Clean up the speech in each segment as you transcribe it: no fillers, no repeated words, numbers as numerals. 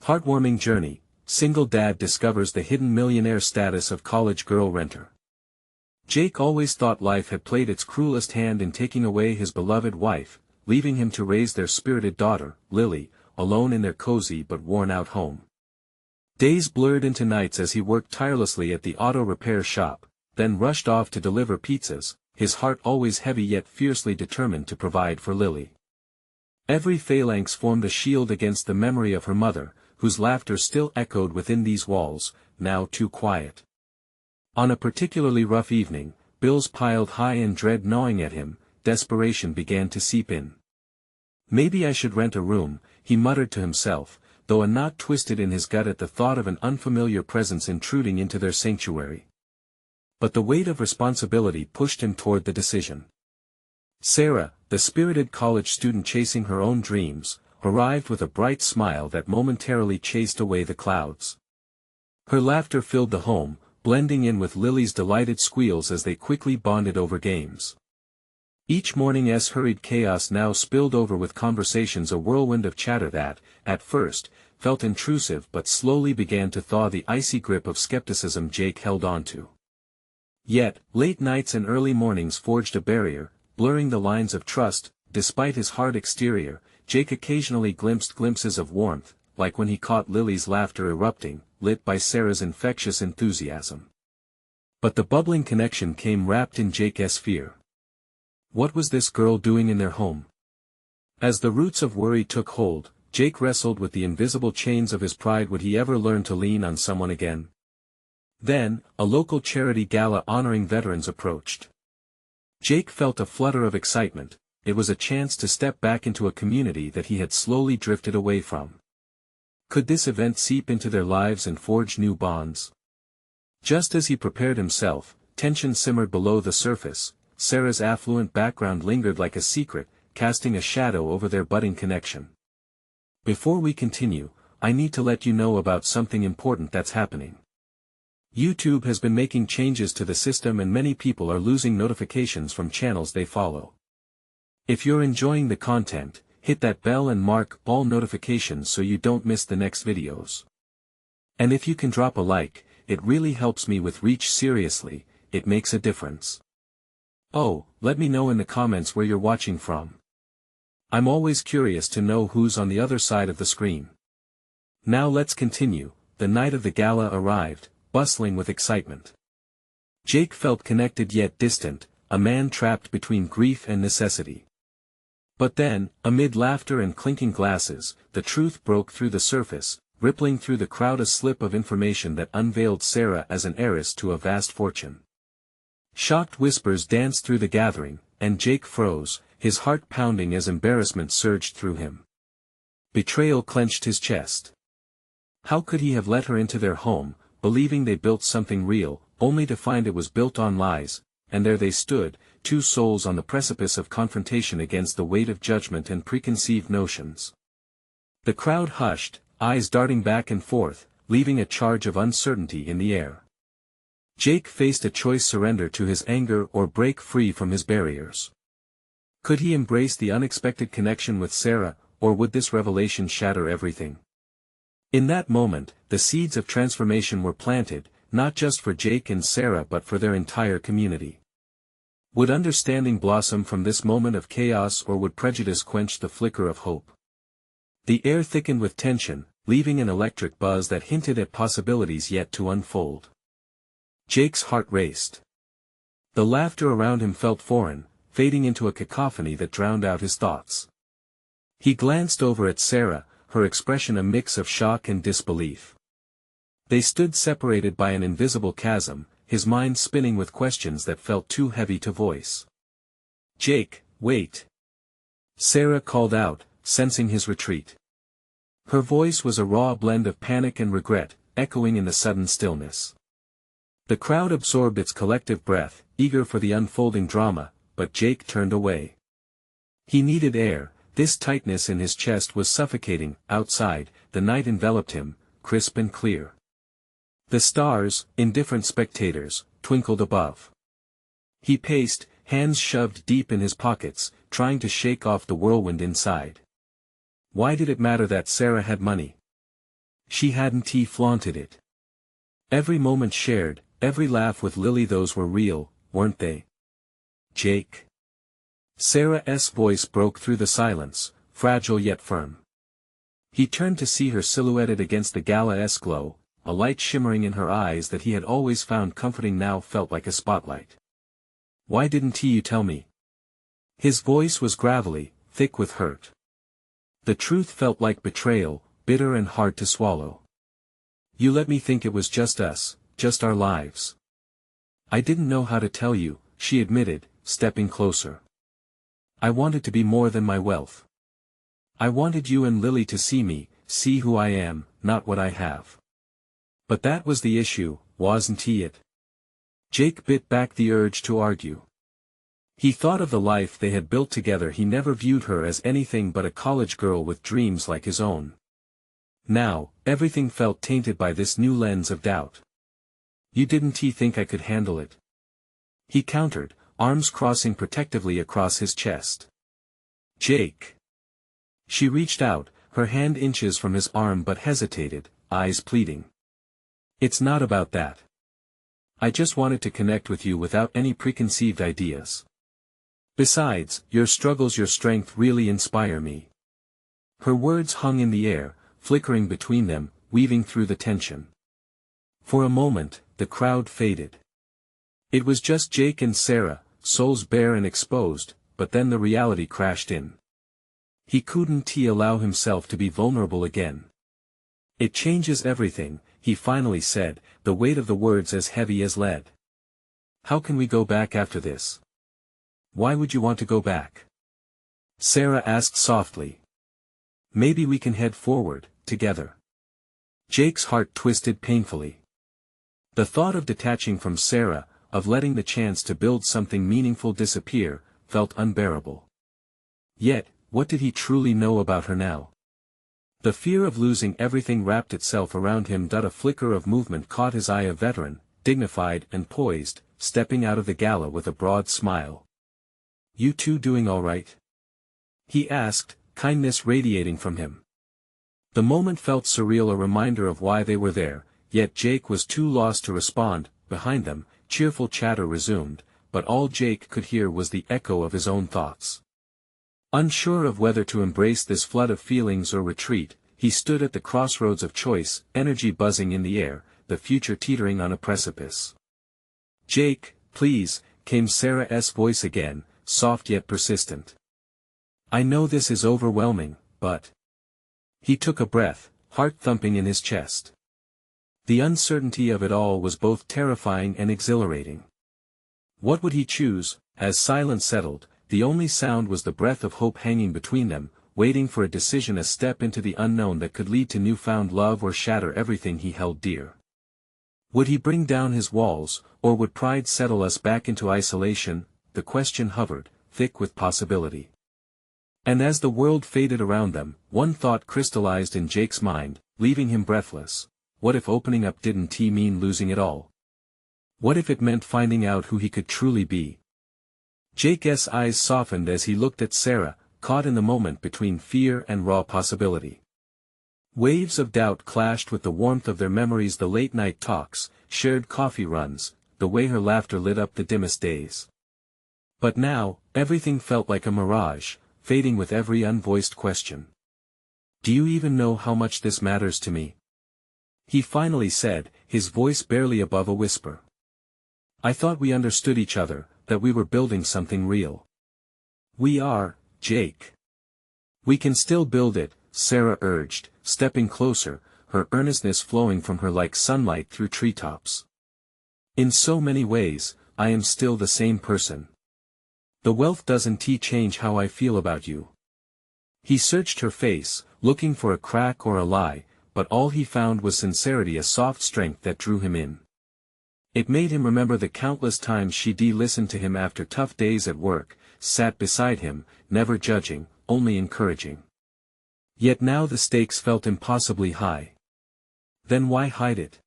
Heartwarming journey, single dad discovers the hidden millionaire status of college girl renter. Jake always thought life had played its cruelest hand in taking away his beloved wife, leaving him to raise their spirited daughter, Lily, alone in their cozy but worn-out home. Days blurred into nights as he worked tirelessly at the auto repair shop, then rushed off to deliver pizzas, his heart always heavy yet fiercely determined to provide for Lily. Every phalanx formed a shield against the memory of her mother, whose laughter still echoed within these walls, now too quiet. On a particularly rough evening, bills piled high and dread gnawing at him, desperation began to seep in. "Maybe I should rent a room," he muttered to himself, though a knot twisted in his gut at the thought of an unfamiliar presence intruding into their sanctuary. But the weight of responsibility pushed him toward the decision. Sarah, the spirited college student chasing her own dreams, arrived with a bright smile that momentarily chased away the clouds. Her laughter filled the home, blending in with Lily's delighted squeals as they quickly bonded over games. Each morning's hurried chaos now spilled over with conversations, a whirlwind of chatter that, at first, felt intrusive but slowly began to thaw the icy grip of skepticism Jake held onto. Yet, late nights and early mornings forged a barrier, blurring the lines of trust. Despite his hard exterior, Jake occasionally glimpsed glimpses of warmth, like when he caught Lily's laughter erupting, lit by Sarah's infectious enthusiasm. But the bubbling connection came wrapped in Jake's fear. What was this girl doing in their home? As the roots of worry took hold, Jake wrestled with the invisible chains of his pride. Would he ever learn to lean on someone again? Then, a local charity gala honoring veterans approached. Jake felt a flutter of excitement. It was a chance to step back into a community that he had slowly drifted away from. Could this event seep into their lives and forge new bonds? Just as he prepared himself, tension simmered below the surface. Sarah's affluent background lingered like a secret, casting a shadow over their budding connection. Before we continue, I need to let you know about something important that's happening. YouTube has been making changes to the system and many people are losing notifications from channels they follow. If you're enjoying the content, hit that bell and mark all notifications so you don't miss the next videos. And if you can drop a like, it really helps me with reach. Seriously, it makes a difference. Oh, let me know in the comments where you're watching from. I'm always curious to know who's on the other side of the screen. Now let's continue. The night of the gala arrived, bustling with excitement. Jake felt connected yet distant, a man trapped between grief and necessity. But then, amid laughter and clinking glasses, the truth broke through the surface, rippling through the crowd, a slip of information that unveiled Sarah as an heiress to a vast fortune. Shocked whispers danced through the gathering, and Jake froze, his heart pounding as embarrassment surged through him. Betrayal clenched his chest. How could he have let her into their home, believing they built something real, only to find it was built on lies? And there they stood, two souls on the precipice of confrontation against the weight of judgment and preconceived notions. The crowd hushed, eyes darting back and forth, leaving a charge of uncertainty in the air. Jake faced a choice: surrender to his anger or break free from his barriers. Could he embrace the unexpected connection with Sarah, or would this revelation shatter everything? In that moment, the seeds of transformation were planted, not just for Jake and Sarah but for their entire community. Would understanding blossom from this moment of chaos, or would prejudice quench the flicker of hope? The air thickened with tension, leaving an electric buzz that hinted at possibilities yet to unfold. Jake's heart raced. The laughter around him felt foreign, fading into a cacophony that drowned out his thoughts. He glanced over at Sarah, her expression a mix of shock and disbelief. They stood separated by an invisible chasm, his mind spinning with questions that felt too heavy to voice. "Jake, wait!" Sarah called out, sensing his retreat. Her voice was a raw blend of panic and regret, echoing in the sudden stillness. The crowd absorbed its collective breath, eager for the unfolding drama, but Jake turned away. He needed air. This tightness in his chest was suffocating. Outside, the night enveloped him, crisp and clear. The stars, indifferent spectators, twinkled above. He paced, hands shoved deep in his pockets, trying to shake off the whirlwind inside. Why did it matter that Sarah had money? She hadn't flaunted it. Every moment shared, every laugh with Lily, those were real, weren't they? Jake. Sarah's voice broke through the silence, fragile yet firm. He turned to see her silhouetted against the gala's glow, a light shimmering in her eyes that he had always found comforting now felt like a spotlight. Why didn't you tell me? His voice was gravelly, thick with hurt. The truth felt like betrayal, bitter and hard to swallow. You let me think it was just us, just our lives. I didn't know how to tell you, she admitted, stepping closer. I wanted to be more than my wealth. I wanted you and Lily to see me, see who I am, not what I have. But that was the issue, wasn't it? Jake bit back the urge to argue. He thought of the life they had built together. He never viewed her as anything but a college girl with dreams like his own. Now, everything felt tainted by this new lens of doubt. You didn't think I could handle it? He countered, arms crossing protectively across his chest. Jake. She reached out, her hand inches from his arm but hesitated, eyes pleading. It's not about that. I just wanted to connect with you without any preconceived ideas. Besides, your struggles, your strength really inspire me. Her words hung in the air, flickering between them, weaving through the tension. For a moment, the crowd faded. It was just Jake and Sarah, souls bare and exposed, but then the reality crashed in. He couldn't allow himself to be vulnerable again. It changes everything, he finally said, the weight of the words as heavy as lead. How can we go back after this? Why would you want to go back? Sarah asked softly. Maybe we can head forward, together. Jake's heart twisted painfully. The thought of detaching from Sarah, of letting the chance to build something meaningful disappear, felt unbearable. Yet, what did he truly know about her now? The fear of losing everything wrapped itself around him. A flicker of movement caught his eye. A veteran, dignified and poised, stepping out of the gala with a broad smile. You two doing all right? He asked, kindness radiating from him. The moment felt surreal, a reminder of why they were there, yet Jake was too lost to respond. Behind them, cheerful chatter resumed, but all Jake could hear was the echo of his own thoughts. Unsure of whether to embrace this flood of feelings or retreat, he stood at the crossroads of choice, energy buzzing in the air, the future teetering on a precipice. Jake, please, came Sarah's voice again, soft yet persistent. I know this is overwhelming, but... He took a breath, heart thumping in his chest. The uncertainty of it all was both terrifying and exhilarating. What would he choose? As silence settled, the only sound was the breath of hope hanging between them, waiting for a decision, a step into the unknown that could lead to newfound love or shatter everything he held dear. Would he bring down his walls, or would pride settle us back into isolation? The question hovered, thick with possibility. And as the world faded around them, one thought crystallized in Jake's mind, leaving him breathless. What if opening up didn't mean losing it all? What if it meant finding out who he could truly be? Jake's eyes softened as he looked at Sarah, caught in the moment between fear and raw possibility. Waves of doubt clashed with the warmth of their memories, the late-night talks, shared coffee runs, the way her laughter lit up the dimmest days. But now, everything felt like a mirage, fading with every unvoiced question. Do you even know how much this matters to me? He finally said, his voice barely above a whisper. I thought we understood each other, that we were building something real. We are, Jake. We can still build it, Sarah urged, stepping closer, her earnestness flowing from her like sunlight through treetops. In so many ways, I am still the same person. The wealth doesn't change how I feel about you. He searched her face, looking for a crack or a lie, but all he found was sincerity, a soft strength that drew him in. It made him remember the countless times she'd listened to him after tough days at work, sat beside him, never judging, only encouraging. Yet now the stakes felt impossibly high. Then why hide it?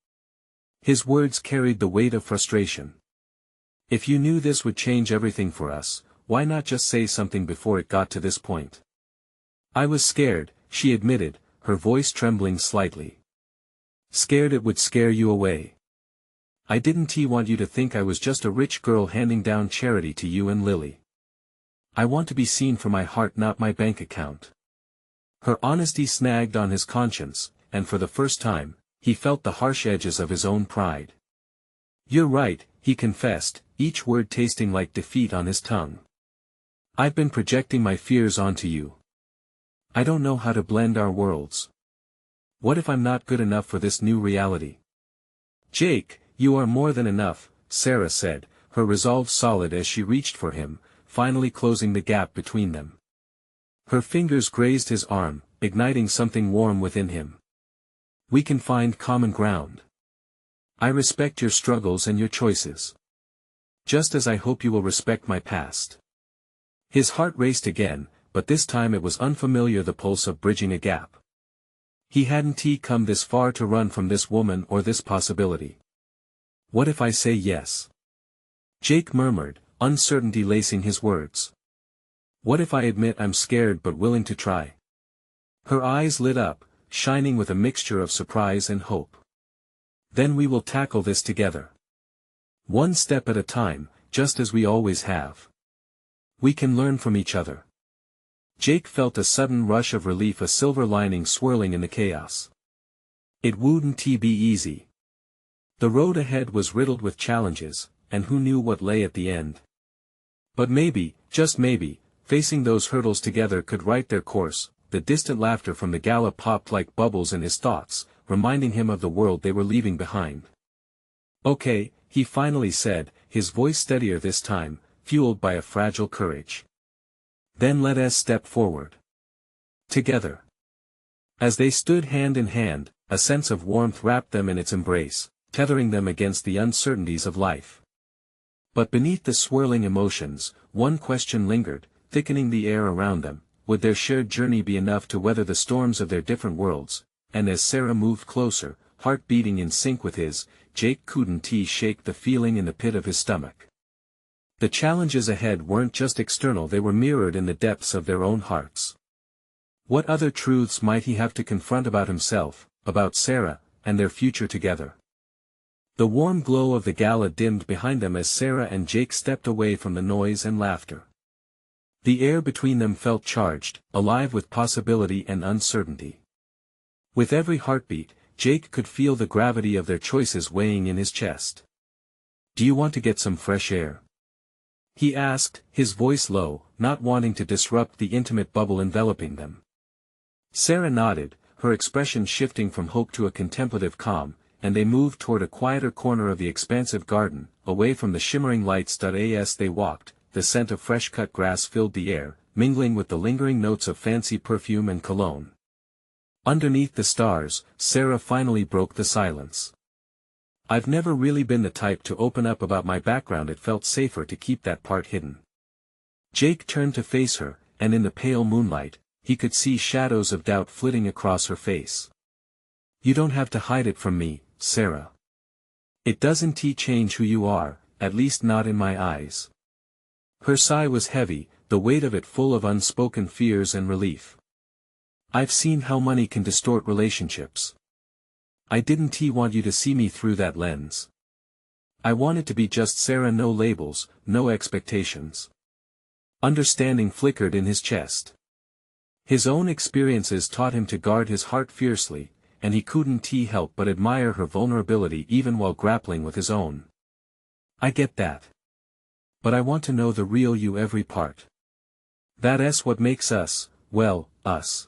His words carried the weight of frustration. If you knew this would change everything for us, why not just say something before it got to this point? I was scared, she admitted, her voice trembling slightly. Scared it would scare you away. I didn't want you to think I was just a rich girl handing down charity to you and Lily. I want to be seen for my heart, not my bank account. Her honesty snagged on his conscience, and for the first time, he felt the harsh edges of his own pride. You're right, he confessed, each word tasting like defeat on his tongue. I've been projecting my fears onto you. I don't know how to blend our worlds. What if I'm not good enough for this new reality? Jake, you are more than enough, Sarah said, her resolve solid as she reached for him, finally closing the gap between them. Her fingers grazed his arm, igniting something warm within him. We can find common ground. I respect your struggles and your choices. Just as I hope you will respect my past. His heart raced again, but this time it was unfamiliar, the pulse of bridging a gap. He hadn't come this far to run from this woman or this possibility. What if I say yes? Jake murmured, uncertainty lacing his words. What if I admit I'm scared but willing to try? Her eyes lit up, shining with a mixture of surprise and hope. Then we will tackle this together. One step at a time, just as we always have. We can learn from each other. Jake felt a sudden rush of relief, a silver lining swirling in the chaos. It wouldn't be easy. The road ahead was riddled with challenges, and who knew what lay at the end. But maybe, just maybe, facing those hurdles together could right their course. The distant laughter from the gala popped like bubbles in his thoughts, reminding him of the world they were leaving behind. Okay, he finally said, his voice steadier this time, fueled by a fragile courage. Then let us step forward. Together. As they stood hand in hand, a sense of warmth wrapped them in its embrace, tethering them against the uncertainties of life. But beneath the swirling emotions, one question lingered, thickening the air around them: would their shared journey be enough to weather the storms of their different worlds? And as Sarah moved closer, heart beating in sync with his, Jake couldn't shake the feeling in the pit of his stomach. The challenges ahead weren't just external, they were mirrored in the depths of their own hearts. What other truths might he have to confront about himself, about Sarah, and their future together? The warm glow of the gala dimmed behind them as Sarah and Jake stepped away from the noise and laughter. The air between them felt charged, alive with possibility and uncertainty. With every heartbeat, Jake could feel the gravity of their choices weighing in his chest. Do you want to get some fresh air? He asked, his voice low, not wanting to disrupt the intimate bubble enveloping them. Sarah nodded, her expression shifting from hope to a contemplative calm, and they moved toward a quieter corner of the expansive garden, away from the shimmering lights. As they walked, the scent of fresh-cut grass filled the air, mingling with the lingering notes of fancy perfume and cologne. Underneath the stars, Sarah finally broke the silence. I've never really been the type to open up about my background. It felt safer to keep that part hidden. Jake turned to face her, and in the pale moonlight, he could see shadows of doubt flitting across her face. You don't have to hide it from me, Sarah. It doesn't change who you are, at least not in my eyes. Her sigh was heavy, the weight of it full of unspoken fears and relief. I've seen how money can distort relationships. I didn't want you to see me through that lens. I wanted to be just Sarah, no labels, no expectations. Understanding flickered in his chest. His own experiences taught him to guard his heart fiercely, and he couldn't help but admire her vulnerability even while grappling with his own. I get that. But I want to know the real you, every part. That's what makes us, well, us.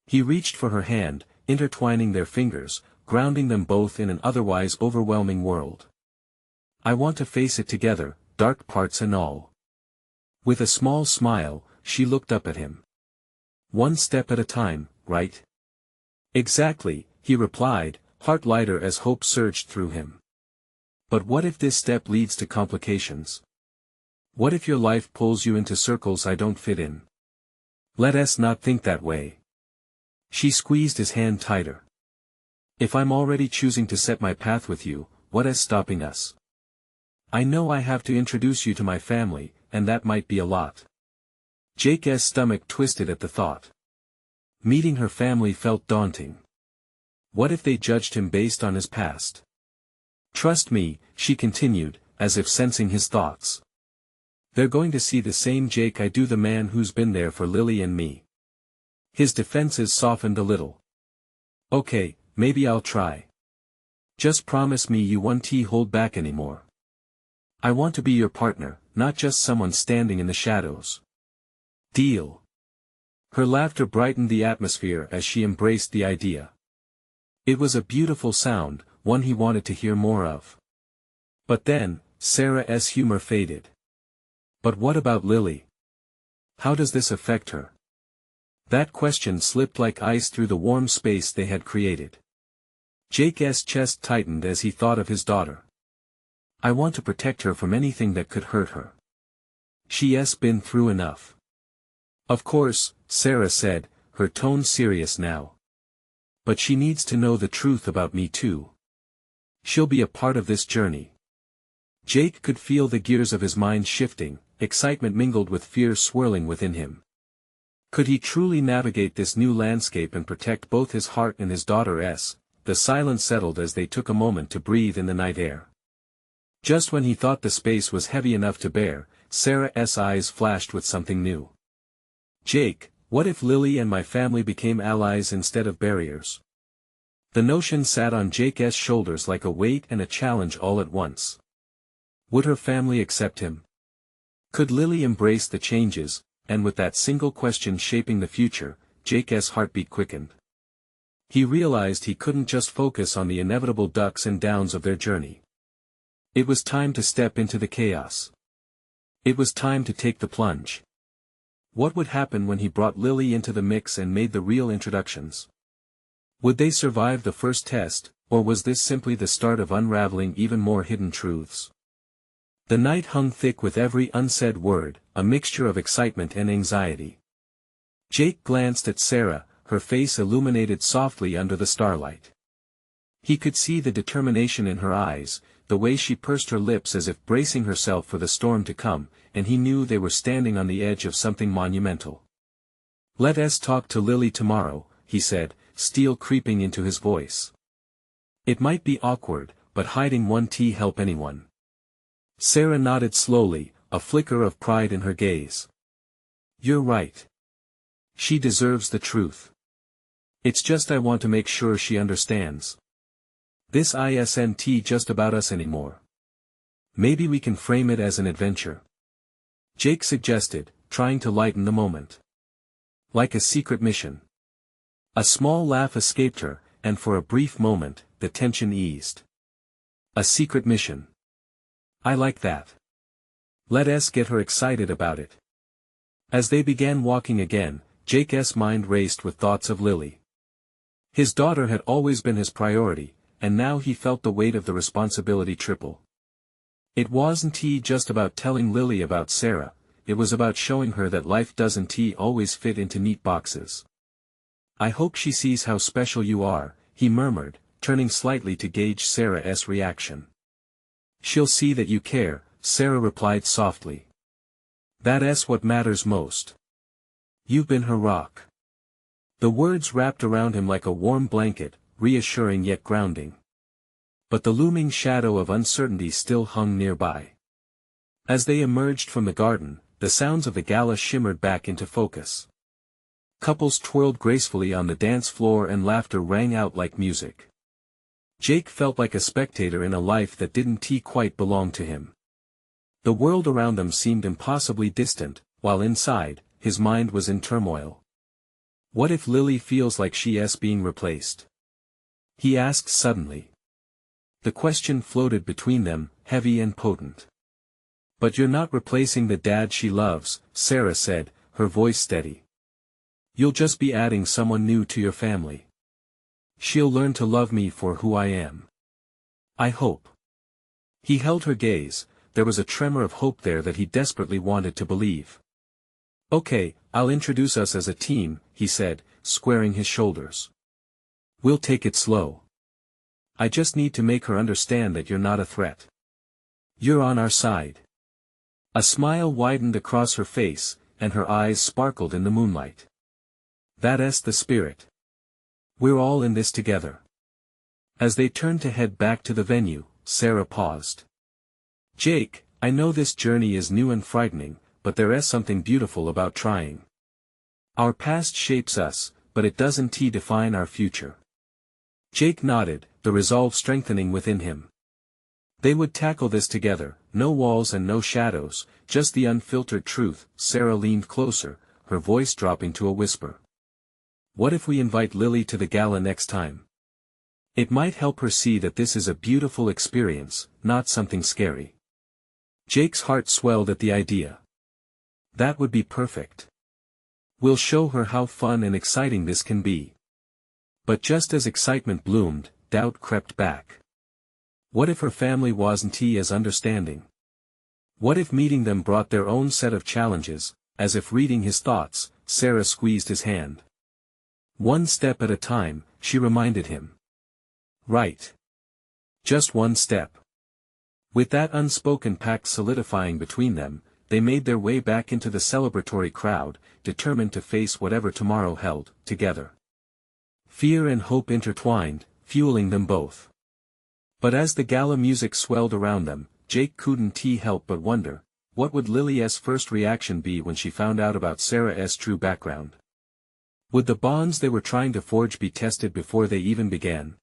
He reached for her hand, intertwining their fingers, grounding them both in an otherwise overwhelming world. I want to face it together, dark parts and all. With a small smile, she looked up at him. One step at a time, right? Exactly, he replied, heart lighter as hope surged through him. But what if this step leads to complications? What if your life pulls you into circles I don't fit in? Let us not think that way. She squeezed his hand tighter. If I'm already choosing to set my path with you, what is stopping us? I know I have to introduce you to my family, and that might be a lot. Jake's stomach twisted at the thought. Meeting her family felt daunting. What if they judged him based on his past? Trust me, she continued, as if sensing his thoughts. They're going to see the same Jake I do, the man who's been there for Lily and me. His defenses softened a little. Okay, maybe I'll try. Just promise me you won't hold back anymore. I want to be your partner, not just someone standing in the shadows. Deal. Her laughter brightened the atmosphere as she embraced the idea. It was a beautiful sound, one he wanted to hear more of. But then, Sarah's humor faded. But what about Lily? How does this affect her? That question slipped like ice through the warm space they had created. Jake's chest tightened as he thought of his daughter. I want to protect her from anything that could hurt her. She's been through enough. Of course, Sarah said, her tone serious now. But she needs to know the truth about me too. She'll be a part of this journey. Jake could feel the gears of his mind shifting, excitement mingled with fear swirling within him. Could he truly navigate this new landscape and protect both his heart and his daughter's? The silence settled as they took a moment to breathe in the night air. Just when he thought the space was heavy enough to bear, Sarah's eyes flashed with something new. Jake, what if Lily and my family became allies instead of barriers? The notion sat on Jake's shoulders like a weight and a challenge all at once. Would her family accept him? Could Lily embrace the changes? And with that single question shaping the future, Jake's heartbeat quickened. He realized he couldn't just focus on the inevitable ups and downs of their journey. It was time to step into the chaos. It was time to take the plunge. What would happen when he brought Lily into the mix and made the real introductions? Would they survive the first test, or was this simply the start of unraveling even more hidden truths? The night hung thick with every unsaid word, a mixture of excitement and anxiety. Jake glanced at Sarah, her face illuminated softly under the starlight. He could see the determination in her eyes, the way she pursed her lips as if bracing herself for the storm to come, and he knew they were standing on the edge of something monumental. Let us talk to Lily tomorrow, he said, steel creeping into his voice. It might be awkward, but hiding won't help anyone. Sarah nodded slowly, a flicker of pride in her gaze. You're right. She deserves the truth. It's just I want to make sure she understands. This isn't just about us anymore. Maybe we can frame it as an adventure. Jake suggested, trying to lighten the moment. Like a secret mission. A small laugh escaped her, and for a brief moment, the tension eased. A secret mission. I like that. Let us get her excited about it. As they began walking again, Jake's mind raced with thoughts of Lily. His daughter had always been his priority, and now he felt the weight of the responsibility triple. It wasn't just about telling Lily about Sarah, it was about showing her that life doesn't always fit into neat boxes. I hope she sees how special you are, he murmured, turning slightly to gauge Sarah's reaction. She'll see that you care, Sarah replied softly. That's what matters most. You've been her rock. The words wrapped around him like a warm blanket, reassuring yet grounding. But the looming shadow of uncertainty still hung nearby. As they emerged from the garden, the sounds of the gala shimmered back into focus. Couples twirled gracefully on the dance floor and laughter rang out like music. Jake felt like a spectator in a life that didn't quite belong to him. The world around them seemed impossibly distant, while inside, his mind was in turmoil. What if Lily feels like she's being replaced? He asked suddenly. The question floated between them, heavy and potent. But you're not replacing the dad she loves, Sarah said, her voice steady. You'll just be adding someone new to your family. She'll learn to love me for who I am. I hope. He held her gaze, there was a tremor of hope there that he desperately wanted to believe. Okay, I'll introduce us as a team, he said, squaring his shoulders. We'll take it slow. I just need to make her understand that you're not a threat. You're on our side. A smile widened across her face, and her eyes sparkled in the moonlight. That's the spirit. We're all in this together. As they turned to head back to the venue, Sarah paused. Jake, I know this journey is new and frightening, but there is something beautiful about trying. Our past shapes us, but it doesn't define our future. Jake nodded, the resolve strengthening within him. They would tackle this together, no walls and no shadows, just the unfiltered truth. Sarah leaned closer, her voice dropping to a whisper. What if we invite Lily to the gala next time? It might help her see that this is a beautiful experience, not something scary. Jake's heart swelled at the idea. That would be perfect. We'll show her how fun and exciting this can be. But just as excitement bloomed, doubt crept back. What if her family wasn't as understanding? What if meeting them brought their own set of challenges? As if reading his thoughts, Sarah squeezed his hand. One step at a time, she reminded him. Right. Just one step. With that unspoken pact solidifying between them, they made their way back into the celebratory crowd, determined to face whatever tomorrow held, together. Fear and hope intertwined, fueling them both. But as the gala music swelled around them, Jake couldn't help but wonder, what would Lily's first reaction be when she found out about Sarah's true background? Would the bonds they were trying to forge be tested before they even began?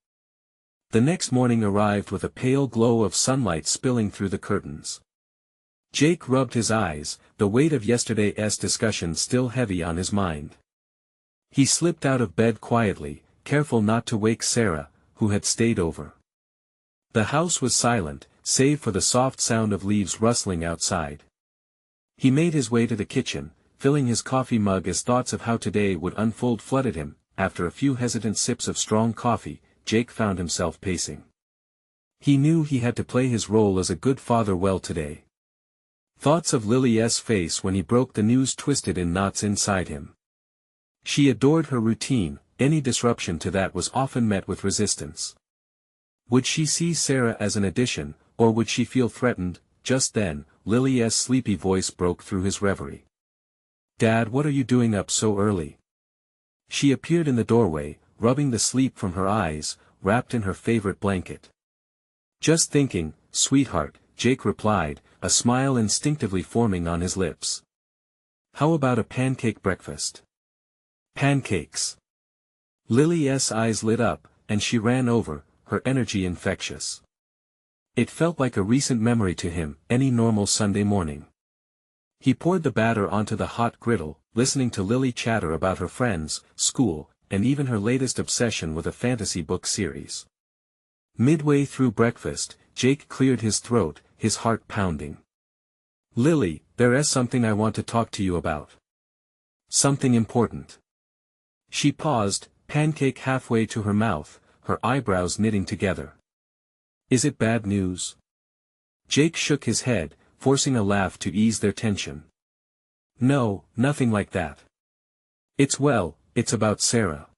The next morning arrived with a pale glow of sunlight spilling through the curtains. Jake rubbed his eyes, the weight of yesterday's discussion still heavy on his mind. He slipped out of bed quietly, careful not to wake Sarah, who had stayed over. The house was silent, save for the soft sound of leaves rustling outside. He made his way to the kitchen, filling his coffee mug as thoughts of how today would unfold flooded him. After a few hesitant sips of strong coffee, Jake found himself pacing. He knew he had to play his role as a good father well today. Thoughts of Lily's face when he broke the news twisted in knots inside him. She adored her routine, any disruption to that was often met with resistance. Would she see Sarah as an addition, or would she feel threatened? Just then, Lily's sleepy voice broke through his reverie. Dad, what are you doing up so early? She appeared in the doorway, rubbing the sleep from her eyes, wrapped in her favorite blanket. Just thinking, sweetheart, Jake replied, a smile instinctively forming on his lips. How about a pancake breakfast? Pancakes. Lily's eyes lit up, and she ran over, her energy infectious. It felt like a recent memory to him, any normal Sunday morning. He poured the batter onto the hot griddle, listening to Lily chatter about her friends, school, and even her latest obsession with a fantasy book series. Midway through breakfast, Jake cleared his throat, his heart pounding. Lily, there is something I want to talk to you about. Something important. She paused, pancake halfway to her mouth, her eyebrows knitting together. Is it bad news? Jake shook his head, forcing a laugh to ease their tension. No, nothing like that. It's about Sarah.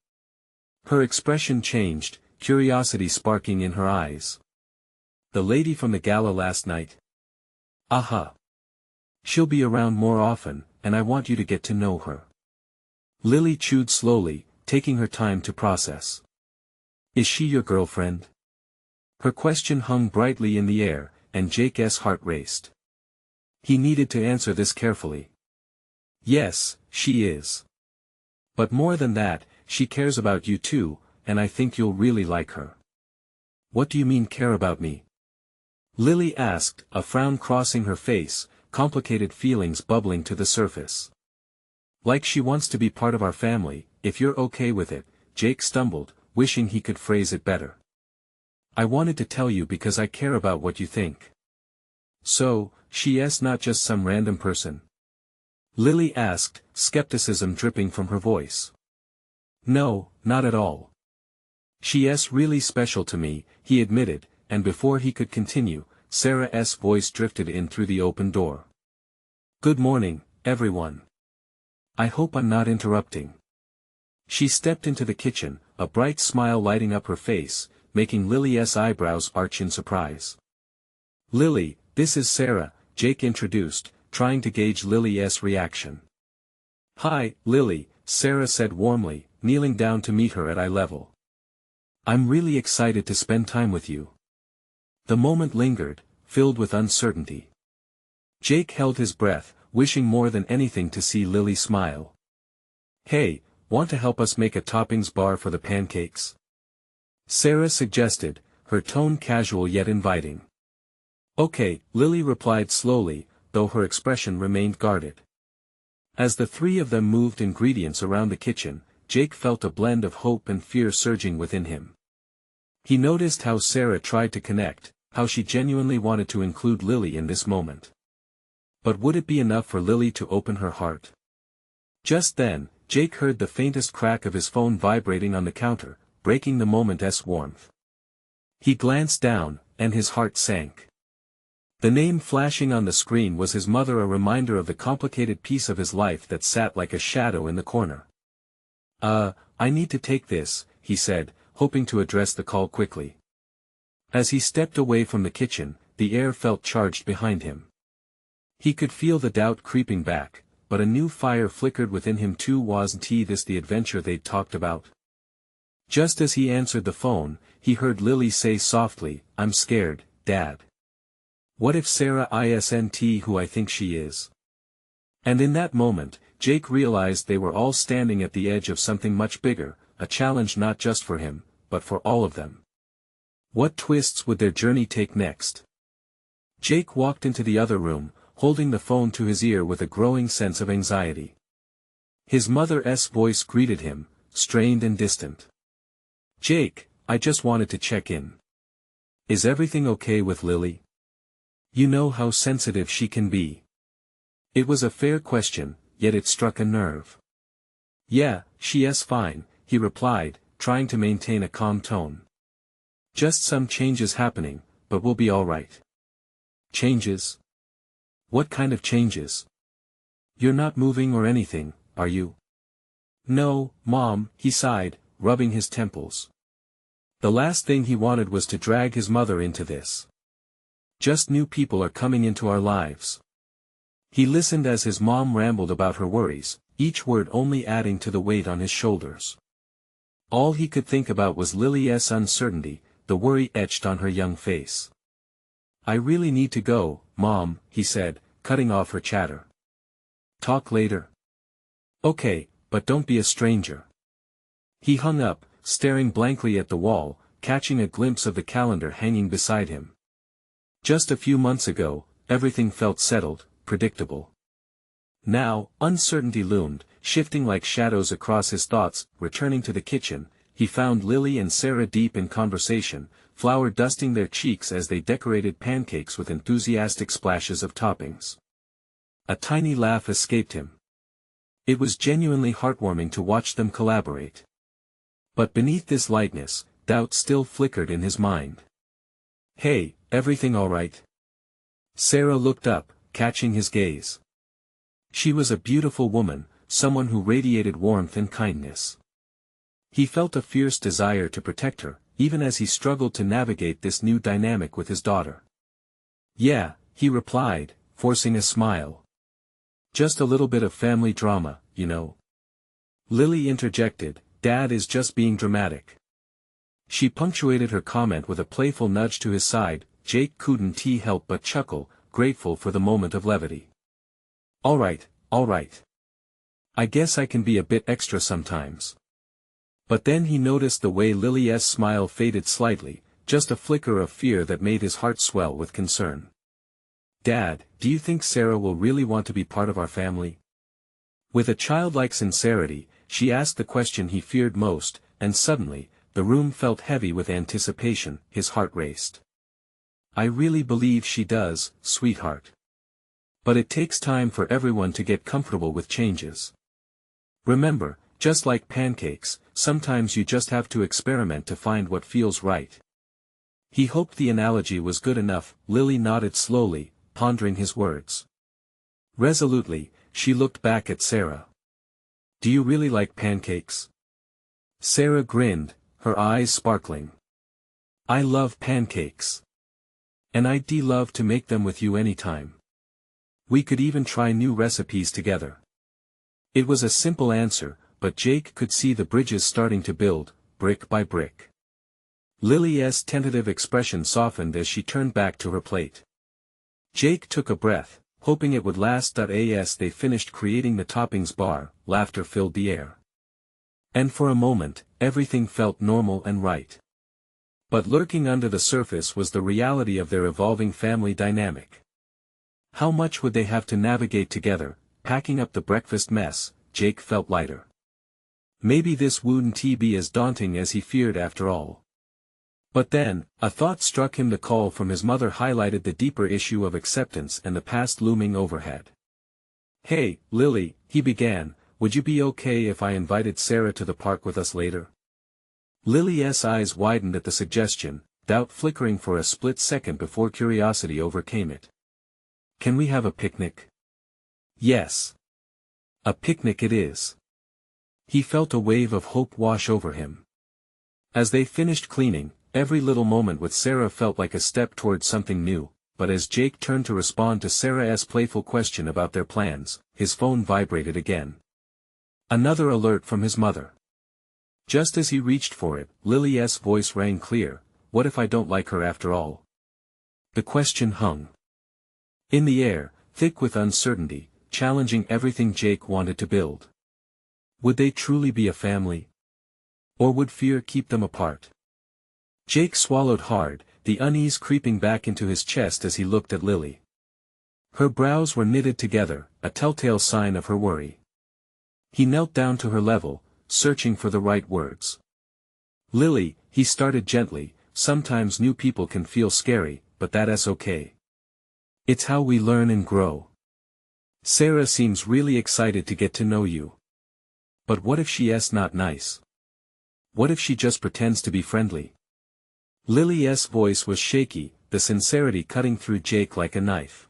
Her expression changed, curiosity sparking in her eyes. The lady from the gala last night? Aha. She'll be around more often, and I want you to get to know her. Lily chewed slowly, taking her time to process. Is she your girlfriend? Her question hung brightly in the air, and Jake's heart raced. He needed to answer this carefully. Yes, she is. But more than that, she cares about you too, and I think you'll really like her. What do you mean care about me? Lily asked, a frown crossing her face, complicated feelings bubbling to the surface. Like she wants to be part of our family, if you're okay with it, Jake stumbled, wishing he could phrase it better. I wanted to tell you because I care about what you think. So, she's not just some random person? Lily asked, skepticism dripping from her voice. No, not at all. She's really special to me, he admitted, and before he could continue, Sarah's voice drifted in through the open door. Good morning, everyone. I hope I'm not interrupting. She stepped into the kitchen, a bright smile lighting up her face, making Lily's eyebrows arch in surprise. Lily, this is Sarah, Jake introduced, trying to gauge Lily's reaction. Hi, Lily, Sarah said warmly, kneeling down to meet her at eye level. I'm really excited to spend time with you. The moment lingered, filled with uncertainty. Jake held his breath, wishing more than anything to see Lily smile. Hey, want to help us make a toppings bar for the pancakes? Sarah suggested, her tone casual yet inviting. Okay, Lily replied slowly, though her expression remained guarded. As the three of them moved ingredients around the kitchen, Jake felt a blend of hope and fear surging within him. He noticed how Sarah tried to connect, how she genuinely wanted to include Lily in this moment. But would it be enough for Lily to open her heart? Just then, Jake heard the faintest crack of his phone vibrating on the counter, breaking the moment's warmth. He glanced down, and his heart sank. The name flashing on the screen was his mother, a reminder of the complicated piece of his life that sat like a shadow in the corner. I need to take this, he said, hoping to address the call quickly. As he stepped away from the kitchen, the air felt charged behind him. He could feel the doubt creeping back, but a new fire flickered within him too. Wasn't this the adventure they'd talked about? Just as he answered the phone, he heard Lily say softly, I'm scared, Dad. What if Sarah isn't who I think she is? And in that moment, Jake realized they were all standing at the edge of something much bigger, a challenge not just for him, but for all of them. What twists would their journey take next? Jake walked into the other room, holding the phone to his ear with a growing sense of anxiety. His mother's voice greeted him, strained and distant. Jake, I just wanted to check in. Is everything okay with Lily? You know how sensitive she can be. It was a fair question, yet it struck a nerve. Yeah, she's fine, he replied, trying to maintain a calm tone. Just some changes happening, but we'll be all right. Changes? What kind of changes? You're not moving or anything, are you? No, Mom, he sighed, rubbing his temples. The last thing he wanted was to drag his mother into this. Just new people are coming into our lives. He listened as his mom rambled about her worries, each word only adding to the weight on his shoulders. All he could think about was Lily's uncertainty, the worry etched on her young face. I really need to go, Mom, he said, cutting off her chatter. Talk later. Okay, but don't be a stranger. He hung up, staring blankly at the wall, catching a glimpse of the calendar hanging beside him. Just a few months ago, everything felt settled, predictable. Now, uncertainty loomed, shifting like shadows across his thoughts. Returning to the kitchen, he found Lily and Sarah deep in conversation, flour dusting their cheeks as they decorated pancakes with enthusiastic splashes of toppings. A tiny laugh escaped him. It was genuinely heartwarming to watch them collaborate. But beneath this lightness, doubt still flickered in his mind. Hey, everything all right? Sarah looked up, catching his gaze. She was a beautiful woman, someone who radiated warmth and kindness. He felt a fierce desire to protect her, even as he struggled to navigate this new dynamic with his daughter. Yeah, he replied, forcing a smile. Just a little bit of family drama, you know. Lily interjected, Dad is just being dramatic. She punctuated her comment with a playful nudge to his side. Jake couldn't help but chuckle, grateful for the moment of levity. All right. I guess I can be a bit extra sometimes. But then he noticed the way Lily's smile faded slightly, just a flicker of fear that made his heart swell with concern. Dad, do you think Sarah will really want to be part of our family? With a childlike sincerity, she asked the question he feared most, and suddenly, the room felt heavy with anticipation. His heart raced. I really believe she does, sweetheart. But it takes time for everyone to get comfortable with changes. Remember, just like pancakes, sometimes you just have to experiment to find what feels right. He hoped the analogy was good enough. Lily nodded slowly, pondering his words. Resolutely, she looked back at Sarah. Do you really like pancakes? Sarah grinned, her eyes sparkling. I love pancakes. And I'd love to make them with you anytime. We could even try new recipes together. It was a simple answer, but Jake could see the bridges starting to build, brick by brick. Lily's tentative expression softened as she turned back to her plate. Jake took a breath, hoping it would last. As they finished creating the toppings bar, laughter filled the air. And for a moment, everything felt normal and right. But lurking under the surface was the reality of their evolving family dynamic. How much would they have to navigate together? Packing up the breakfast mess, Jake felt lighter. Maybe this wouldn't be as daunting as he feared after all. But then, a thought struck him. The call from his mother highlighted the deeper issue of acceptance and the past looming overhead. "Hey, Lily," he began, "would you be okay if I invited Sarah to the park with us later?" Lily's eyes widened at the suggestion, doubt flickering for a split second before curiosity overcame it. "Can we have a picnic?" "Yes. A picnic it is." He felt a wave of hope wash over him. As they finished cleaning, every little moment with Sarah felt like a step towards something new, but as Jake turned to respond to Sarah's playful question about their plans, his phone vibrated again. Another alert from his mother. Just as he reached for it, Lily's voice rang clear, "What if I don't like her after all?" The question hung in the air, thick with uncertainty, challenging everything Jake wanted to build. Would they truly be a family? Or would fear keep them apart? Jake swallowed hard, the unease creeping back into his chest as he looked at Lily. Her brows were knitted together, a telltale sign of her worry. He knelt down to her level, searching for the right words. "Lily," he started gently, "sometimes new people can feel scary, but that's okay. It's how we learn and grow. Sarah seems really excited to get to know you. But what if she's not nice? What if she just pretends to be friendly?" Lily's voice was shaky, the sincerity cutting through Jake like a knife.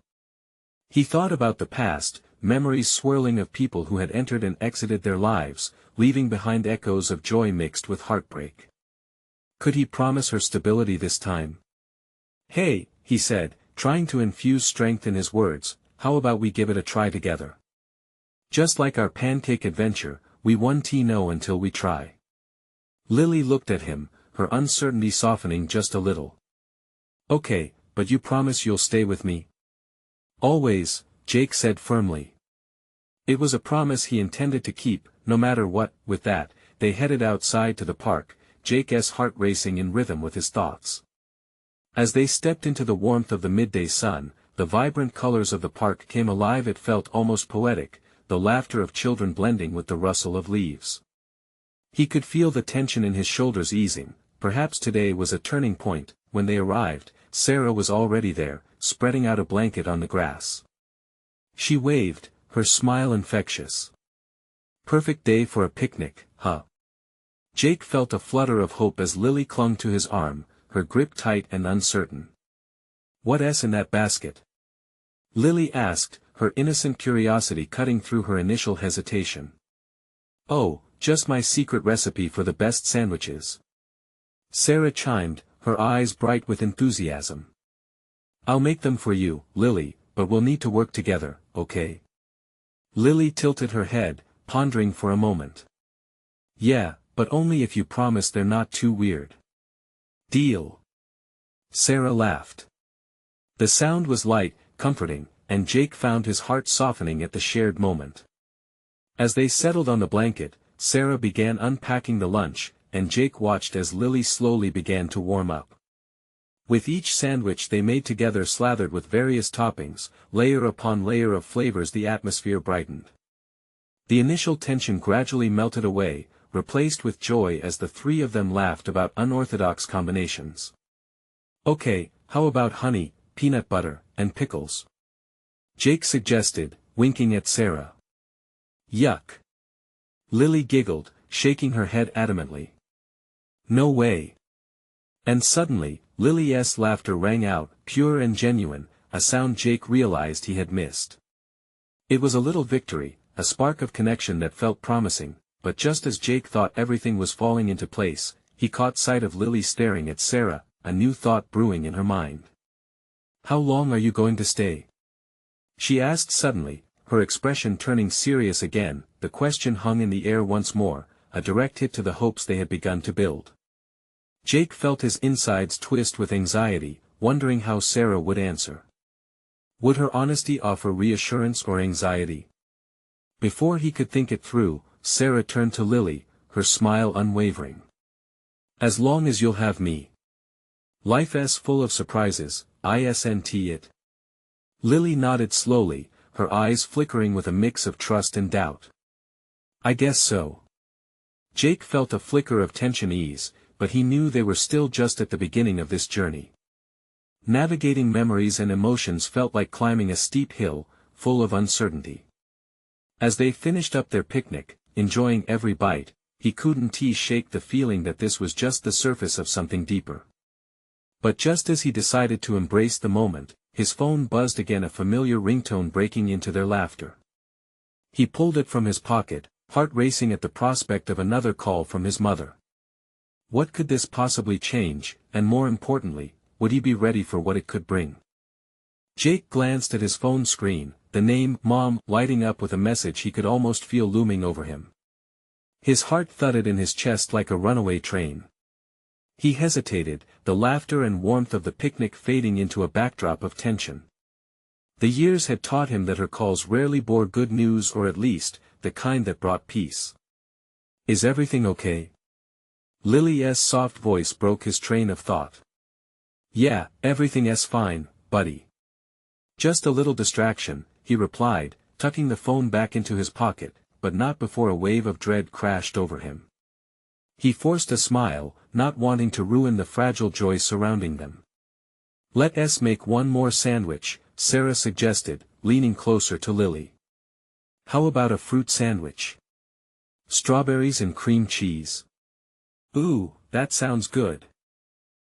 He thought about the past, memories swirling of people who had entered and exited their lives, leaving behind echoes of joy mixed with heartbreak. Could he promise her stability this time? "Hey," he said, trying to infuse strength in his words, "how about we give it a try together? Just like our pancake adventure, we won't know until we try." Lily looked at him, her uncertainty softening just a little. "Okay, but you promise you'll stay with me?" "Always," Jake said firmly. It was a promise he intended to keep, no matter what. With that, they headed outside to the park, Jake's heart racing in rhythm with his thoughts. As they stepped into the warmth of the midday sun, the vibrant colors of the park came alive. It felt almost poetic, the laughter of children blending with the rustle of leaves. He could feel the tension in his shoulders easing. Perhaps today was a turning point. When they arrived, Sarah was already there, spreading out a blanket on the grass. She waved, her smile infectious. "Perfect day for a picnic, huh?" Jake felt a flutter of hope as Lily clung to his arm, her grip tight and uncertain. "What's in that basket?" Lily asked, her innocent curiosity cutting through her initial hesitation. "Oh, just my secret recipe for the best sandwiches," Sarah chimed, her eyes bright with enthusiasm. "I'll make them for you, Lily, but we'll need to work together, okay?" Lily tilted her head, pondering for a moment. "Yeah, but only if you promise they're not too weird." "Deal." Sarah laughed. The sound was light, comforting, and Jake found his heart softening at the shared moment. As they settled on the blanket, Sarah began unpacking the lunch, and Jake watched as Lily slowly began to warm up. With each sandwich they made together slathered with various toppings, layer upon layer of flavors, the atmosphere brightened. The initial tension gradually melted away, replaced with joy as the three of them laughed about unorthodox combinations. "Okay, how about honey, peanut butter, and pickles?" Jake suggested, winking at Sarah. "Yuck." Lily giggled, shaking her head adamantly. "No way." And suddenly, Lily's laughter rang out, pure and genuine, a sound Jake realized he had missed. It was a little victory, a spark of connection that felt promising, but just as Jake thought everything was falling into place, he caught sight of Lily staring at Sarah, a new thought brewing in her mind. "How long are you going to stay?" she asked suddenly, her expression turning serious again. The question hung in the air once more, a direct hit to the hopes they had begun to build. Jake felt his insides twist with anxiety, wondering how Sarah would answer. Would her honesty offer reassurance or anxiety? Before he could think it through, Sarah turned to Lily, her smile unwavering. As long as you'll have me. Life's full of surprises, isn't it? Lily nodded slowly, her eyes flickering with a mix of trust and doubt. I guess so. Jake felt a flicker of tension ease, but he knew they were still just at the beginning of this journey. Navigating memories and emotions felt like climbing a steep hill, full of uncertainty. As they finished up their picnic, enjoying every bite, he couldn't shake the feeling that this was just the surface of something deeper. But just as he decided to embrace the moment, his phone buzzed again, a familiar ringtone breaking into their laughter. He pulled it from his pocket, heart racing at the prospect of another call from his mother. What could this possibly change, and more importantly, would he be ready for what it could bring? Jake glanced at his phone screen, the name Mom lighting up with a message he could almost feel looming over him. His heart thudded in his chest like a runaway train. He hesitated, the laughter and warmth of the picnic fading into a backdrop of tension. The years had taught him that her calls rarely bore good news, or at least, the kind that brought peace. Is everything okay? Lily's soft voice broke his train of thought. Yeah, everything's fine, buddy. Just a little distraction, he replied, tucking the phone back into his pocket, but not before a wave of dread crashed over him. He forced a smile, not wanting to ruin the fragile joy surrounding them. Let's make one more sandwich, Sarah suggested, leaning closer to Lily. How about a fruit sandwich? Strawberries and cream cheese. Ooh, that sounds good.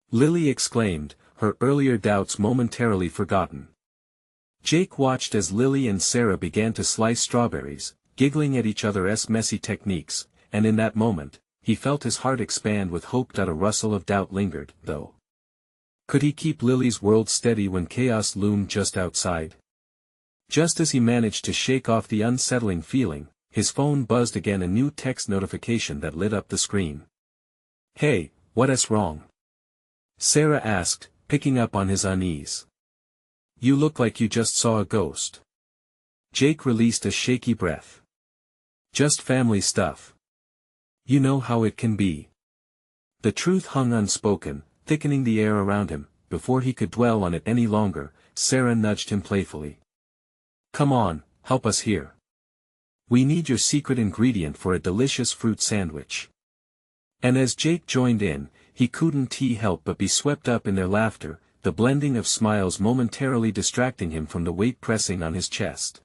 Lily exclaimed, her earlier doubts momentarily forgotten. Jake watched as Lily and Sarah began to slice strawberries, giggling at each other's messy techniques, and in that moment, he felt his heart expand with hope that a rustle of doubt lingered, though. Could he keep Lily's world steady when chaos loomed just outside? Just as he managed to shake off the unsettling feeling, his phone buzzed again, a new text notification that lit up the screen. Hey, what's wrong? Sarah asked, picking up on his unease. You look like you just saw a ghost. Jake released a shaky breath. Just family stuff. You know how it can be. The truth hung unspoken, thickening the air around him. Before he could dwell on it any longer, Sarah nudged him playfully. Come on, help us here. We need your secret ingredient for a delicious fruit sandwich. And as Jake joined in, he couldn't help but be swept up in their laughter, the blending of smiles momentarily distracting him from the weight pressing on his chest.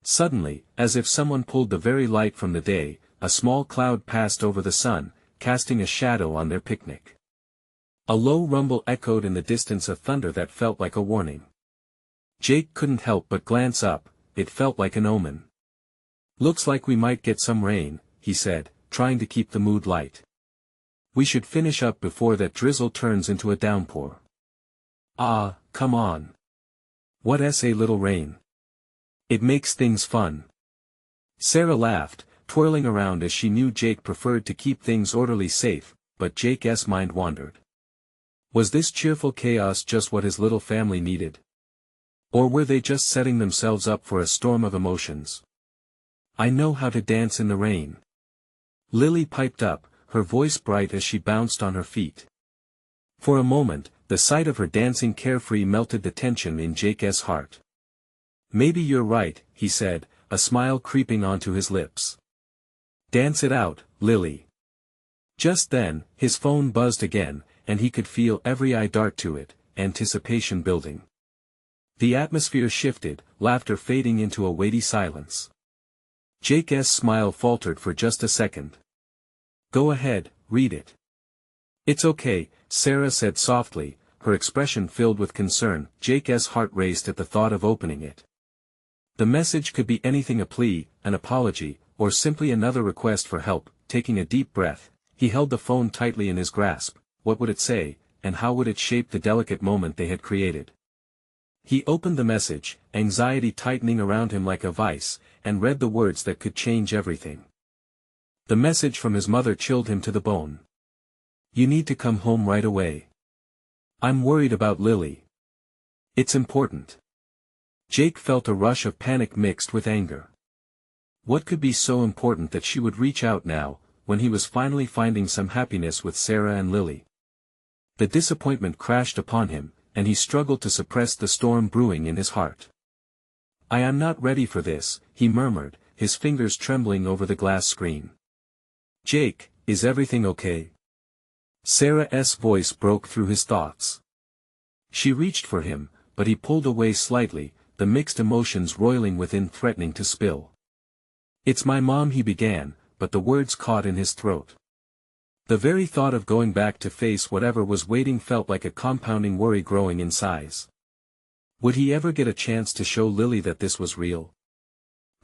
Suddenly, as if someone pulled the very light from the day, a small cloud passed over the sun, casting a shadow on their picnic. A low rumble echoed in the distance, a thunder that felt like a warning. Jake couldn't help but glance up, it felt like an omen. Looks like we might get some rain, he said, trying to keep the mood light. We should finish up before that drizzle turns into a downpour. Ah, come on. What's a little rain? It makes things fun. Sarah laughed, twirling around as she knew Jake preferred to keep things orderly safe, but Jake's mind wandered. Was this cheerful chaos just what his little family needed? Or were they just setting themselves up for a storm of emotions? I know how to dance in the rain. Lily piped up, her voice bright as she bounced on her feet. For a moment, the sight of her dancing carefree melted the tension in Jake's heart. Maybe you're right, he said, a smile creeping onto his lips. Dance it out, Lily. Just then, his phone buzzed again, and he could feel every eye dart to it, anticipation building. The atmosphere shifted, laughter fading into a weighty silence. Jake's smile faltered for just a second. Go ahead, read it. It's okay, Sarah said softly, her expression filled with concern. Jake's heart raced at the thought of opening it. The message could be anything, a plea, an apology, or simply another request for help. Taking a deep breath, he held the phone tightly in his grasp. What would it say, and how would it shape the delicate moment they had created? He opened the message, anxiety tightening around him like a vice, and read the words that could change everything. The message from his mother chilled him to the bone. You need to come home right away. I'm worried about Lily. It's important. Jake felt a rush of panic mixed with anger. What could be so important that she would reach out now, when he was finally finding some happiness with Sarah and Lily? The disappointment crashed upon him, and he struggled to suppress the storm brewing in his heart. I am not ready for this, he murmured, his fingers trembling over the glass screen. Jake, is everything okay? Sarah's voice broke through his thoughts. She reached for him, but he pulled away slightly, the mixed emotions roiling within threatening to spill. It's my mom, he began, but the words caught in his throat. The very thought of going back to face whatever was waiting felt like a compounding worry growing in size. Would he ever get a chance to show Lily that this was real?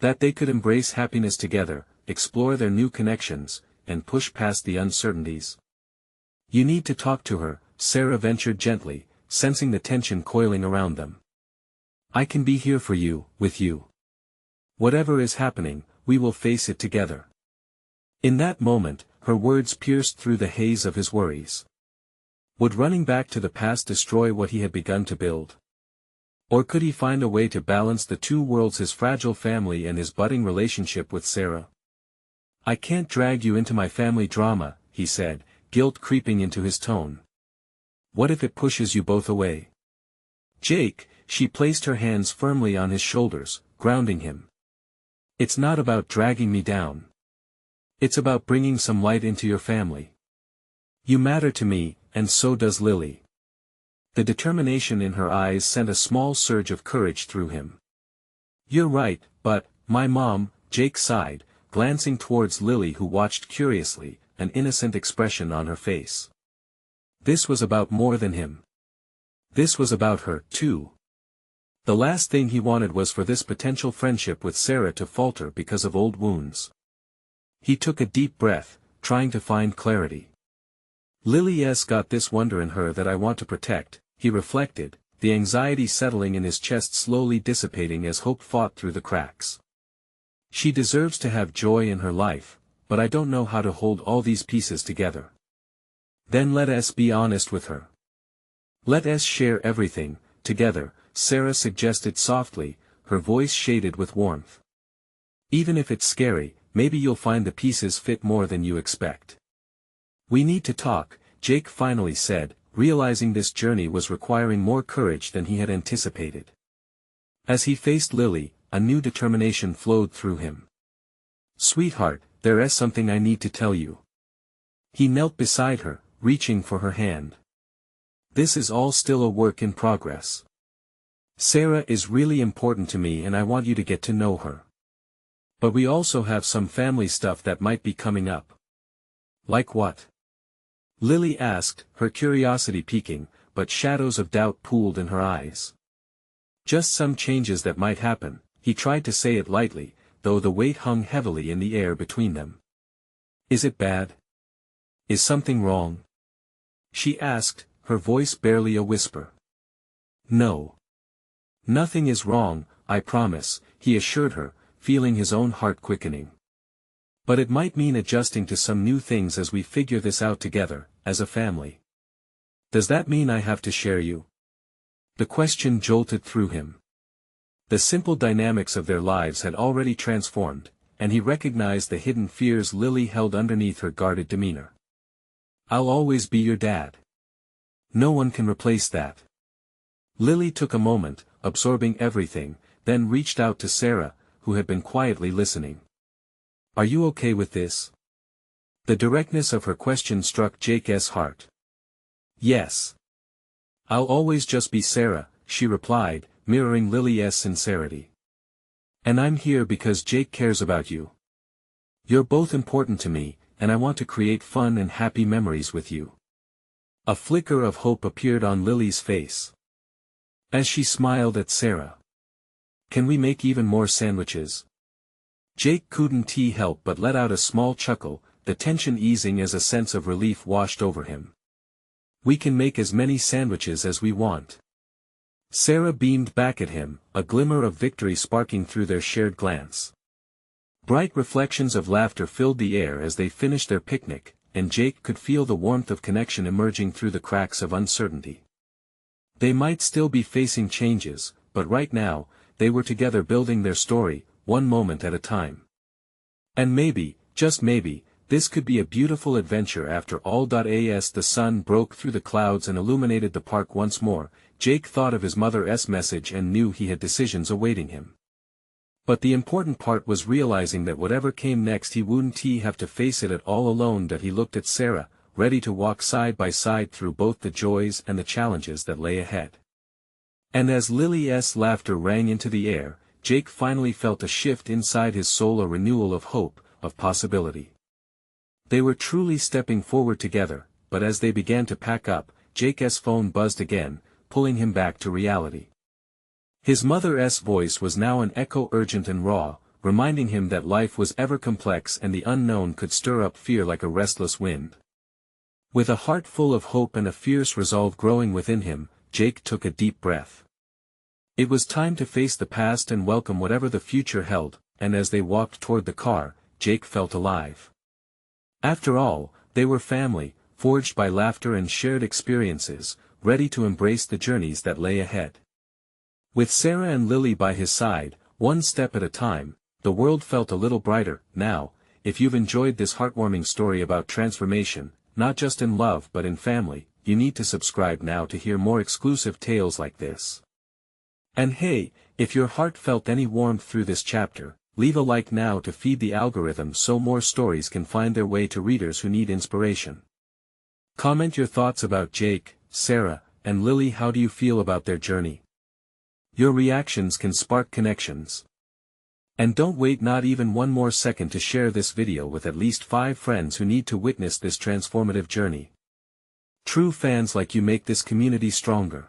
That they could embrace happiness together, explore their new connections, and push past the uncertainties? You need to talk to her, Sarah ventured gently, sensing the tension coiling around them. I can be here for you, with you. Whatever is happening, we will face it together. In that moment, her words pierced through the haze of his worries. Would running back to the past destroy what he had begun to build? Or could he find a way to balance the two worlds, his fragile family and his budding relationship with Sarah? I can't drag you into my family drama, he said, guilt creeping into his tone. What if it pushes you both away? Jake, she placed her hands firmly on his shoulders, grounding him. It's not about dragging me down. It's about bringing some light into your family. You matter to me, and so does Lily. The determination in her eyes sent a small surge of courage through him. You're right, but, my mom, Jake sighed, glancing towards Lily, who watched curiously, an innocent expression on her face. This was about more than him. This was about her, too. The last thing he wanted was for this potential friendship with Sarah to falter because of old wounds. He took a deep breath, trying to find clarity. Lily's got this wonder in her that I want to protect, he reflected, the anxiety settling in his chest slowly dissipating as hope fought through the cracks. She deserves to have joy in her life, but I don't know how to hold all these pieces together. Then let us be honest with her. Let us share everything, together, Sarah suggested softly, her voice shaded with warmth. Even if it's scary, maybe you'll find the pieces fit more than you expect. We need to talk, Jake finally said, realizing this journey was requiring more courage than he had anticipated. As he faced Lily, a new determination flowed through him. Sweetheart, there is something I need to tell you. He knelt beside her, reaching for her hand. This is all still a work in progress. Sarah is really important to me and I want you to get to know her. But we also have some family stuff that might be coming up. Like what? Lily asked, her curiosity piquing, but shadows of doubt pooled in her eyes. Just some changes that might happen, he tried to say it lightly, though the weight hung heavily in the air between them. Is it bad? Is something wrong? She asked, her voice barely a whisper. No. Nothing is wrong, I promise, he assured her, feeling his own heart quickening. But it might mean adjusting to some new things as we figure this out together, as a family. Does that mean I have to share you? The question jolted through him. The simple dynamics of their lives had already transformed, and he recognized the hidden fears Lily held underneath her guarded demeanor. I'll always be your dad. No one can replace that. Lily took a moment, absorbing everything, then reached out to Sarah, who had been quietly listening. Are you okay with this? The directness of her question struck Jake's heart. Yes. I'll always just be Sarah, she replied, mirroring Lily's sincerity. And I'm here because Jake cares about you. You're both important to me, and I want to create fun and happy memories with you. A flicker of hope appeared on Lily's face, as she smiled at Sarah. Can we make even more sandwiches? Jake couldn't help but let out a small chuckle, the tension easing as a sense of relief washed over him. We can make as many sandwiches as we want. Sarah beamed back at him, a glimmer of victory sparking through their shared glance. Bright reflections of laughter filled the air as they finished their picnic, and Jake could feel the warmth of connection emerging through the cracks of uncertainty. They might still be facing changes, but right now, they were together building their story, one moment at a time. And maybe, just maybe, this could be a beautiful adventure after all. As the sun broke through the clouds and illuminated the park once more, Jake thought of his mother's message and knew he had decisions awaiting him. But the important part was realizing that whatever came next he wouldn't have to face it all alone. He looked at Sarah, ready to walk side by side through both the joys and the challenges that lay ahead. And as Lily's laughter rang into the air, Jake finally felt a shift inside his soul, a renewal of hope, of possibility. They were truly stepping forward together, but as they began to pack up, Jake's phone buzzed again, pulling him back to reality. His mother's voice was now an echo, urgent and raw, reminding him that life was ever complex and the unknown could stir up fear like a restless wind. With a heart full of hope and a fierce resolve growing within him, Jake took a deep breath. It was time to face the past and welcome whatever the future held, and as they walked toward the car, Jake felt alive. After all, they were family, forged by laughter and shared experiences, ready to embrace the journeys that lay ahead. With Sarah and Lily by his side, one step at a time, the world felt a little brighter. Now, if you've enjoyed this heartwarming story about transformation, not just in love but in family, you need to subscribe now to hear more exclusive tales like this. And hey, if your heart felt any warmth through this chapter, leave a like now to feed the algorithm so more stories can find their way to readers who need inspiration. Comment your thoughts about Jake, Sarah, and Lily. How do you feel about their journey? Your reactions can spark connections. And don't wait not even one more second to share this video with at least 5 friends who need to witness this transformative journey. True fans like you make this community stronger.